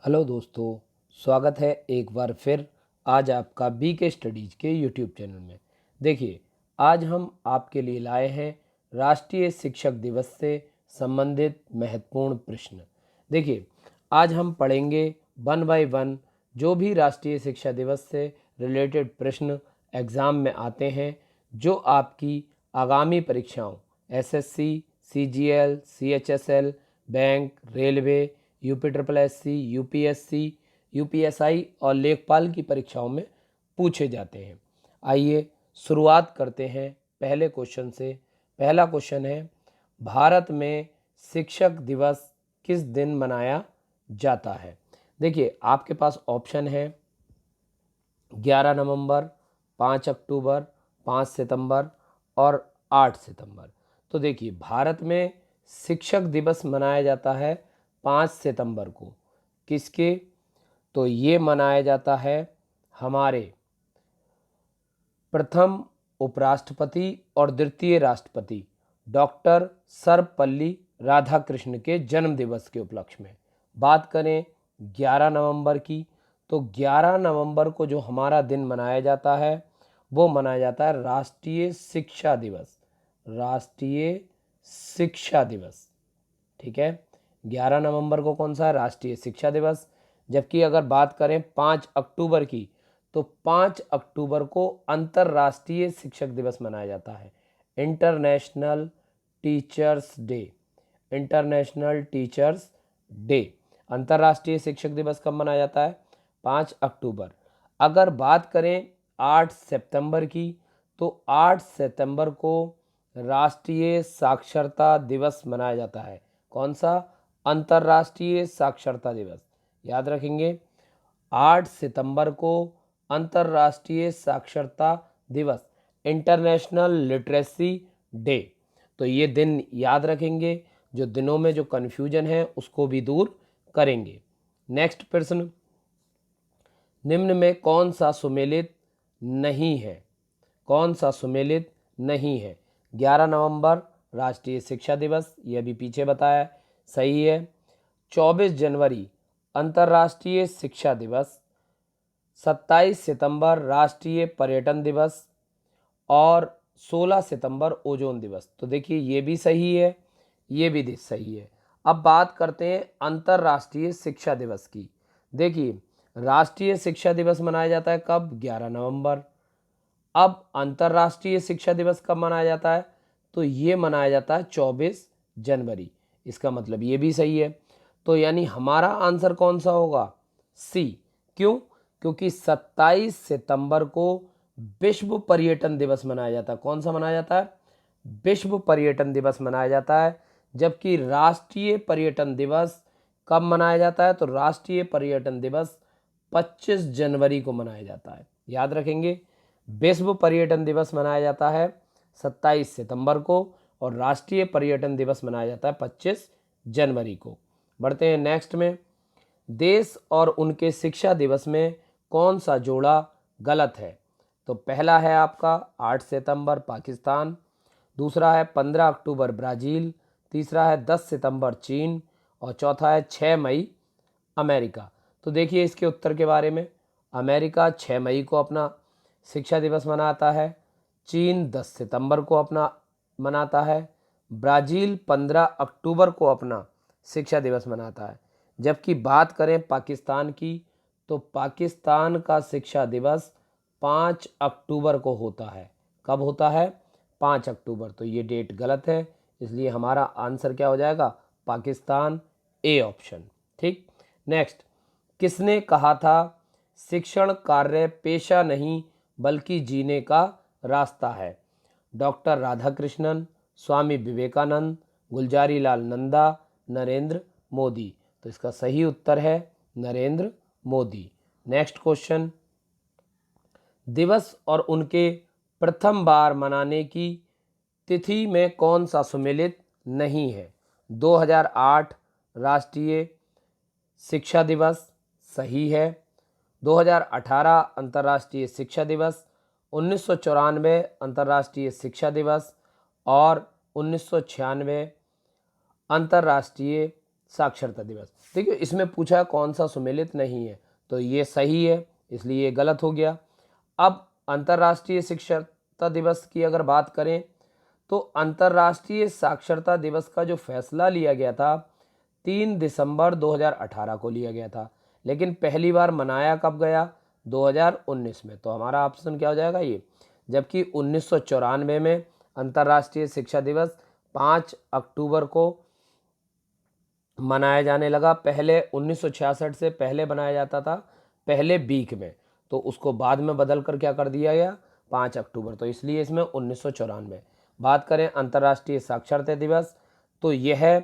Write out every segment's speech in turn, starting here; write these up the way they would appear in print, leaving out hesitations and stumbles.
Hello दोस्तों, स्वागत है एक बार फिर आज आपका बीके स्टडीज़ के यूट्यूब चैनल में। देखिए, आज हम आपके लिए लाए हैं राष्ट्रीय शिक्षक दिवस से संबंधित महत्वपूर्ण प्रश्न। देखिए, आज हम पढ़ेंगे वन बाय वन जो भी राष्ट्रीय शिक्षा दिवस से रिलेटेड प्रश्न एग्ज़ाम में आते हैं, जो आपकी आगामी परीक्षाओं SSC, CGL, CHSL, bank, railway, UPSC, UPSC, UPSI और लेखपाल की परीक्षाओं में पूछे जाते हैं। आइए शुरुआत करते हैं पहले क्वेश्चन से। पहला क्वेश्चन है, भारत में शिक्षक दिवस किस दिन मनाया जाता है? देखिए, आपके पास ऑप्शन है 11 नवंबर, 5 अक्टूबर, 5 सितंबर और 8 सितंबर। तो देखिए, भारत में शिक्षक दिवस मनाया जाता है 5 सितंबर को। किसके? तो ये मनाया जाता है हमारे प्रथम उपराष्ट्रपति और द्वितीय राष्ट्रपति डॉक्टर सर्वपल्ली राधाकृष्ण के जन्म दिवस के उपलक्ष्य में। बात करें 11 नवंबर की, तो 11 नवंबर को जो हमारा दिन मनाया जाता है वो मनाया जाता है राष्ट्रीय शिक्षा दिवस। राष्ट्रीय शिक्षा दिवस, ठीक है। 11 नवंबर को कौन सा है? राष्ट्रीय शिक्षा दिवस। जबकि अगर बात करें 5 अक्टूबर की, तो 5 अक्टूबर को अंतर्राष्ट्रीय शिक्षक दिवस मनाया जाता है, international teachers day. International teachers day. अंतर्राष्ट्रीय शिक्षक दिवस कब मनाया जाता है? 5 अक्टूबर। अगर बात करें 8 सितंबर की, तो 8 सितंबर को राष्ट्रीय साक्षरता दिवस मनाया जाता है। कौन सा? अंतर्राष्ट्रीय साक्षरता दिवस। याद रखेंगे, 8 सितंबर को अंतर्राष्ट्रीय साक्षरता दिवस, इंटरनेशनल लिटरेसी डे। तो ये दिन याद रखेंगे, जो दिनों में जो कन्फ्यूजन है उसको भी दूर करेंगे। नेक्स्ट प्रश्न, निम्न में कौन सा सुमेलित नहीं है? कौन सा सुमेलित नहीं है? 11 नवंबर राष्ट्रीय शिक्षा दिवस, ये भी पीछे बताया, सही है। 24 जनवरी अंतर्राष्ट्रीय शिक्षा दिवस, 27 सितंबर राष्ट्रीय पर्यटन दिवस और 16 सितंबर ओजोन दिवस। तो देखिए, ये भी सही है, ये भी सही है। अब बात करते हैं अंतर्राष्ट्रीय शिक्षा दिवस की। देखिए, राष्ट्रीय शिक्षा दिवस मनाया जाता है कब? 11 नवंबर। अब अंतर्राष्ट्रीय शिक्षा दिवस कब मनाया जाता है? तो ये मनाया जाता है 24 जनवरी। इसका मतलब ये भी सही है। तो यानी हमारा आंसर कौन सा होगा? सी। क्यों? क्योंकि 27 सितंबर को विश्व पर्यटन दिवस मनाया जाता है। कौन सा मनाया जाता है? विश्व पर्यटन दिवस मनाया जाता है। जबकि राष्ट्रीय पर्यटन दिवस कब मनाया जाता है? तो राष्ट्रीय पर्यटन दिवस 25 जनवरी को मनाया जाता है। याद रखेंगे, विश्व पर्यटन दिवस मनाया जाता है 27 सितंबर को और राष्ट्रीय पर्यटन दिवस मनाया जाता है 25 जनवरी को। बढ़ते हैं नेक्स्ट में, देश और उनके शिक्षा दिवस में कौन सा जोड़ा गलत है? तो पहला है आपका 8 सितंबर पाकिस्तान, दूसरा है 15 अक्टूबर ब्राज़ील, तीसरा है 10 सितंबर चीन और चौथा है 6 मई अमेरिका। तो देखिए इसके उत्तर के बारे में, अमेरिका 6 मई को अपना शिक्षा दिवस मनाता है, चीन 10 सितंबर को अपना मनाता है, ब्राज़ील 15 अक्टूबर को अपना शिक्षा दिवस मनाता है। जबकि बात करें पाकिस्तान की, तो पाकिस्तान का शिक्षा दिवस 5 अक्टूबर को होता है। कब होता है? 5 अक्टूबर। तो ये डेट गलत है, इसलिए हमारा आंसर क्या हो जाएगा? Pakistan, A option. ठीक। नेक्स्ट, किसने कहा था शिक्षण कार्य पेशा नहीं बल्कि जीने का रास्ता है? डॉक्टर राधाकृष्णन, स्वामी विवेकानंद, गुलजारी लाल नंदा, नरेंद्र मोदी। तो इसका सही उत्तर है नरेंद्र मोदी। नेक्स्ट क्वेश्चन, दिवस और उनके प्रथम बार मनाने की तिथि में कौन सा सुमेलित नहीं है? 2008 राष्ट्रीय शिक्षा दिवस, सही है। 2018 अंतर्राष्ट्रीय शिक्षा दिवस, 1994 अंतर्राष्ट्रीय शिक्षा दिवस और 1996 अंतर्राष्ट्रीय साक्षरता दिवस। देखिए इसमें पूछा कौन सा सुमेलित नहीं है, तो ये सही है, इसलिए ये गलत हो गया। अब अंतर्राष्ट्रीय साक्षरता दिवस की अगर बात करें तो अंतर्राष्ट्रीय साक्षरता दिवस का जो फैसला लिया गया था 3 दिसंबर 2018 को लिया गया था, लेकिन पहली बार मनाया कब गया? 2019 में। तो हमारा ऑप्शन क्या हो जाएगा ये। जबकि 1994 में अंतर्राष्ट्रीय शिक्षा दिवस 5 अक्टूबर को मनाया जाने लगा। पहले 1966 से पहले मनाया जाता था पहले वीक में, तो उसको बाद में बदल कर क्या कर दिया गया 5 अक्टूबर, तो इसलिए इसमें 1994। बात करें अंतर्राष्ट्रीय साक्षरता दिवस तो यह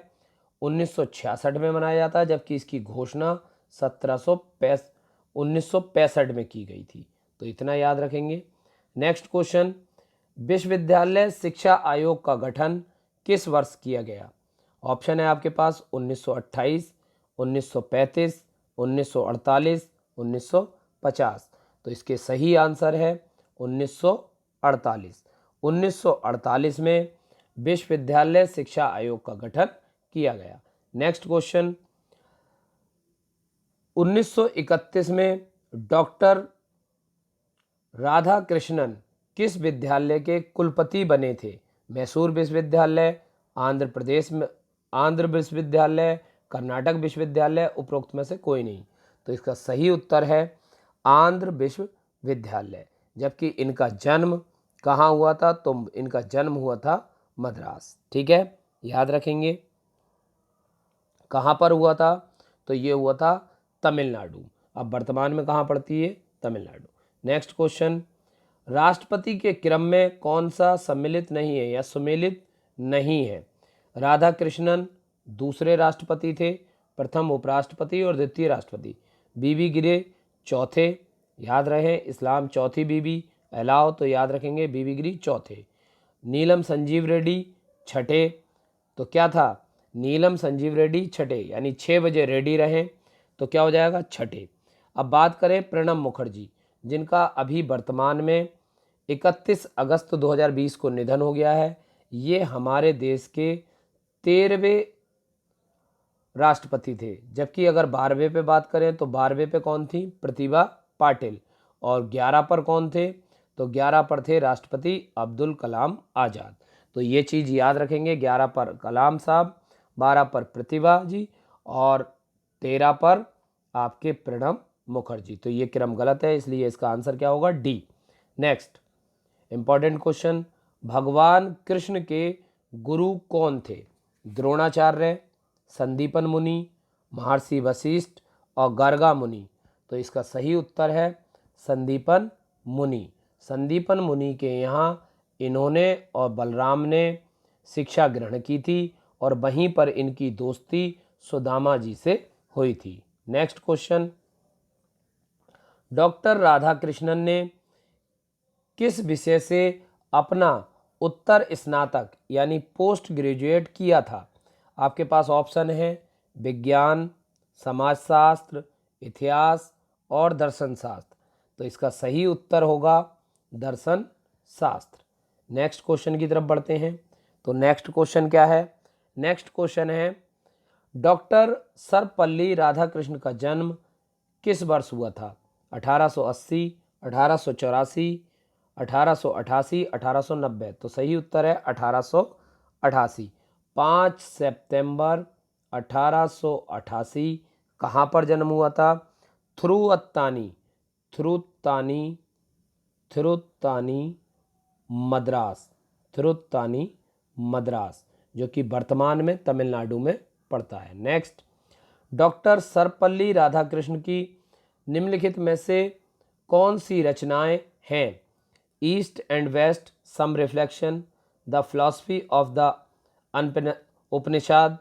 1966 में मनाया जाता है, जबकि इसकी घोषणा 1965 में की गई थी। तो इतना याद रखेंगे। नेक्स्ट क्वेश्चन, विश्वविद्यालय शिक्षा आयोग का गठन किस वर्ष किया गया? ऑप्शन है आपके पास 1928, 1935, 1948, 1950। तो इसके सही आंसर है 1948। 1948 में विश्वविद्यालय शिक्षा आयोग का गठन किया गया। नेक्स्ट क्वेश्चन, 1931 में डॉक्टर राधाकृष्णन किस विद्यालय के कुलपति बने थे? मैसूर विश्वविद्यालय, आंध्र विश्वविद्यालय, कर्नाटक विश्वविद्यालय, उपरोक्त में से कोई नहीं। तो इसका सही उत्तर है आंध्र विश्वविद्यालय। जबकि इनका जन्म कहाँ हुआ था? तो इनका जन्म हुआ था मद्रास। ठीक है, याद रखेंगे। कहाँ पर हुआ था? तो ये हुआ था तमिलनाडु। अब वर्तमान में कहाँ पड़ती है? तमिलनाडु। नेक्स्ट क्वेश्चन, राष्ट्रपति के क्रम में कौन सा सम्मिलित नहीं है या सुमेलित नहीं है? राधाकृष्णन दूसरे राष्ट्रपति थे, प्रथम उपराष्ट्रपति और द्वितीय राष्ट्रपति। बीबी गिरी चौथे, याद रहे। इस्लाम चौथी बीबी, अलाउ तो याद रखेंगे बीबी गिरी चौथे। नीलम संजीव रेड्डी छठे, तो क्या था? नीलम संजीव रेड्डी छठे, यानी 6 बजे रेडी रहें, तो क्या हो जाएगा? छठे। अब बात करें प्रणब मुखर्जी, जिनका अभी वर्तमान में 31 अगस्त 2020 को निधन हो गया है। ये हमारे देश के 13वें राष्ट्रपति थे। जबकि अगर 12वें पे बात करें तो 12वें पे कौन थी? प्रतिभा पाटिल। और 11 पर कौन थे? तो 11 पर थे राष्ट्रपति अब्दुल कलाम आज़ाद। तो ये चीज़ याद रखेंगे, 11 पर कलाम साहब, 12 पर प्रतिभा जी और 13 पर आपके प्रणब मुखर्जी। तो ये क्रम गलत है, इसलिए इसका आंसर क्या होगा? डी। नेक्स्ट इंपॉर्टेंट क्वेश्चन, भगवान कृष्ण के गुरु कौन थे? द्रोणाचार्य, संदीपन मुनि, महर्षि वशिष्ठ और गर्गा मुनि। तो इसका सही उत्तर है संदीपन मुनि। संदीपन मुनि के यहाँ इन्होंने और बलराम ने शिक्षा ग्रहण की थी और वहीं पर इनकी दोस्ती सुदामा जी से हुई थी। नेक्स्ट क्वेश्चन, डॉक्टर राधाकृष्णन ने किस विषय से अपना उत्तर स्नातक यानी पोस्ट ग्रेजुएट किया था? आपके पास ऑप्शन है विज्ञान, समाजशास्त्र, इतिहास और दर्शन शास्त्र। तो इसका सही उत्तर होगा दर्शन शास्त्र। नेक्स्ट क्वेश्चन की तरफ बढ़ते हैं। तो नेक्स्ट क्वेश्चन क्या है? नेक्स्ट क्वेश्चन है, डॉक्टर सर्वपल्ली राधाकृष्णन का जन्म किस वर्ष हुआ था? 1880, 1884, 1888, 1890। तो सही उत्तर है 1888। 5 सितंबर 1888 कहाँ पर जन्म हुआ था? थिरुत्तानी मद्रास, जो कि वर्तमान में तमिलनाडु में पड़ता है। नेक्स्ट, डॉक्टर सर्वपल्ली राधाकृष्णन की निम्नलिखित में से कौन सी रचनाएं हैं? East and west, some reflection, the philosophy of the Upanishad,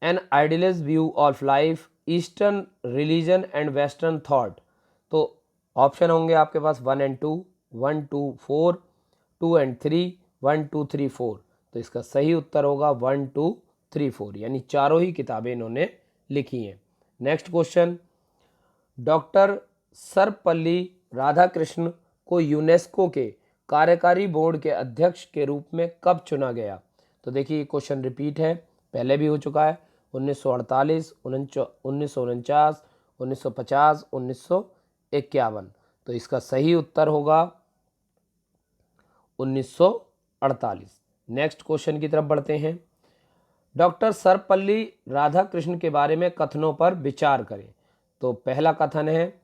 an idealist view of life, eastern religion and western thought. तो ऑप्शन होंगे आपके पास 1 and 2, 1, 2, 4, 2 and 3, 1, 2, 3, 4। तो इसका सही उत्तर होगा 1, 2, 3, 4, यानी चारों ही किताबें इन्होंने लिखी हैं। Next question, doctor Sarvepalli Radhakrishnan को यूनेस्को के कार्यकारी बोर्ड के अध्यक्ष के रूप में कब चुना गया? तो देखिए क्वेश्चन रिपीट है, पहले भी हो चुका है। 1948, 1949, 1950, 1951। तो इसका सही उत्तर होगा 1948। नेक्स्ट क्वेश्चन की तरफ बढ़ते हैं। डॉक्टर सर्वपल्ली राधाकृष्णन के बारे में कथनों पर विचार करें। तो पहला कथन है,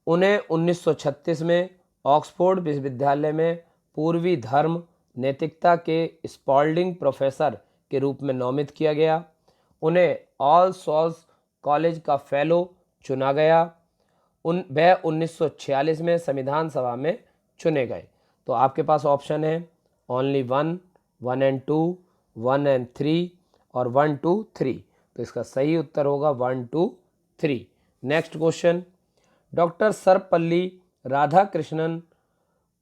उन्हें 1936 में ऑक्सफोर्ड विश्वविद्यालय में पूर्वी धर्म नैतिकता के स्पॉल्डिंग प्रोफेसर के रूप में नामित किया गया। उन्हें ऑल सॉल्स कॉलेज का फेलो चुना गया। वह 1946 में संविधान सभा में चुने गए। तो आपके पास ऑप्शन है ओनली 1, 1 and 2, 1 and 3 और 1, 2, 3। तो इसका सही उत्तर होगा 1, 2, 3। Next question, doctor Sarvepalli Radhakrishnan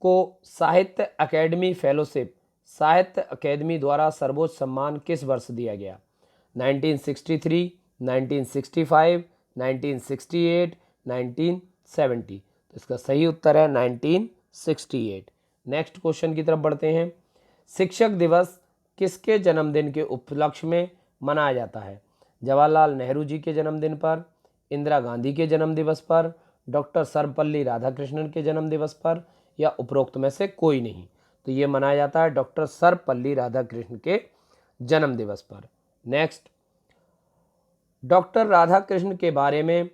को साहित्य अकेडमी फेलोशिप साहित्य अकेदमी द्वारा सर्वोच्च सम्मान किस वर्ष दिया गया? 1963, 1965, 1968, 1970। तो इसका सही उत्तर है 1968। नेक्स्ट क्वेश्चन की तरफ बढ़ते हैं। शिक्षक दिवस किसके जन्मदिन के उपलक्ष्य में मनाया जाता है? जवाहरलाल नेहरू जी के जन्मदिन पर, इंदिरा गांधी के जन्म दिवस पर, डॉक्टर सर्वपल्ली राधाकृष्णन के जन्म दिवस पर, या उपरोक्त में से कोई नहीं। तो ये मनाया जाता है डॉक्टर सर्वपल्ली राधाकृष्णन के जन्म दिवस पर। नेक्स्ट, डॉक्टर राधाकृष्णन के बारे में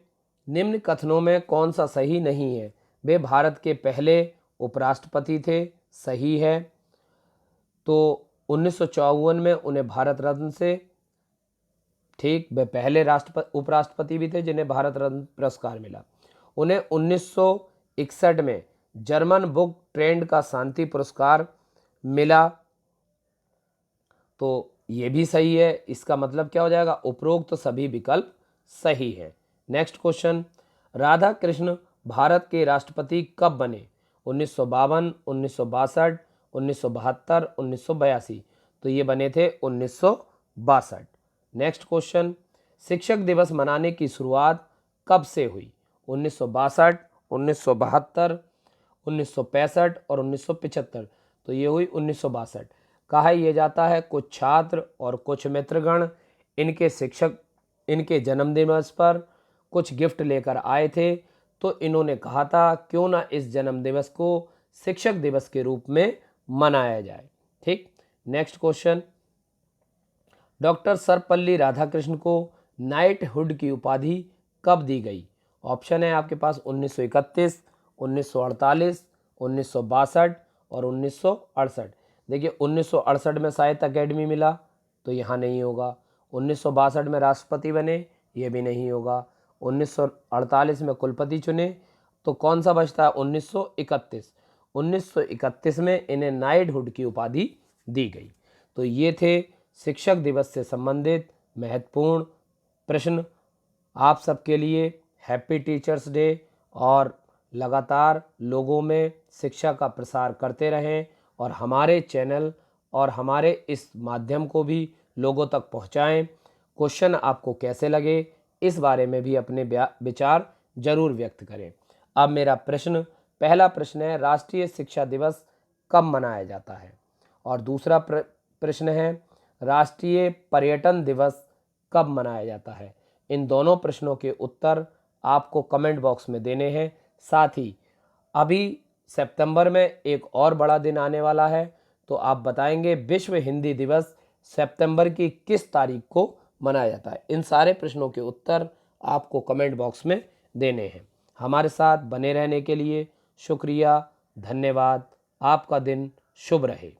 निम्न कथनों में कौन सा सही नहीं है? वे भारत के पहले उपराष्ट्रपति थे, सही है। तो 1954 में उन्हें भारत रत्न से, ठीक, वे पहले उपराष्ट्रपति भी थे जिन्हें भारत रत्न पुरस्कार मिला। उन्हें 1961 में जर्मन बुक ट्रेंड का शांति पुरस्कार मिला। तो ये भी सही है। इसका मतलब क्या हो जाएगा? उपरोक्त तो सभी विकल्प सही है। नेक्स्ट क्वेश्चन, राधा कृष्ण भारत के राष्ट्रपति कब बने? 1952, 1962, 1972, 1982। तो ये बने थे 1962। नेक्स्ट क्वेश्चन, शिक्षक दिवस मनाने की शुरुआत कब से हुई? 1962, 1972, 1965 और 1975। तो ये हुई 1962। कहा यह जाता है कुछ छात्र और कुछ मित्रगण इनके जन्मदिवस पर कुछ गिफ्ट लेकर आए थे, तो इन्होंने कहा था क्यों ना इस जन्म दिवस को शिक्षक दिवस के रूप में मनाया जाए। ठीक। Next question, doctor Sarvepalli Radhakrishnan को नाइटहुड की उपाधि कब दी गई? ऑप्शन है आपके पास 1931, 1948, 1962 और 1968। देखिए 1968 में साहित्य अकेडमी मिला, तो यहाँ नहीं होगा। 1962 में राष्ट्रपति बने, ये भी नहीं होगा। 1948 में कुलपति चुने, तो कौन सा बचता है? 1931। 1931 में इन्हें नाइटहुड की उपाधि दी गई। तो ये थे शिक्षक दिवस से संबंधित महत्वपूर्ण प्रश्न आप सबके लिए। हैप्पी टीचर्स डे, और लगातार लोगों में शिक्षा का प्रसार करते रहें और हमारे चैनल और हमारे इस माध्यम को भी लोगों तक पहुंचाएं। क्वेश्चन आपको कैसे लगे इस बारे में भी अपने विचार जरूर व्यक्त करें। अब मेरा पहला प्रश्न है, राष्ट्रीय शिक्षा दिवस कब मनाया जाता है? और दूसरा प्रश्न है, राष्ट्रीय पर्यटन दिवस कब मनाया जाता है? इन दोनों प्रश्नों के उत्तर आपको कमेंट बॉक्स में देने हैं। साथ ही अभी सितंबर में एक और बड़ा दिन आने वाला है, तो आप बताएंगे विश्व हिंदी दिवस सितंबर की किस तारीख को मनाया जाता है। इन सारे प्रश्नों के उत्तर आपको कमेंट बॉक्स में देने हैं। हमारे साथ बने रहने के लिए शुक्रिया, धन्यवाद। आपका दिन शुभ रहे।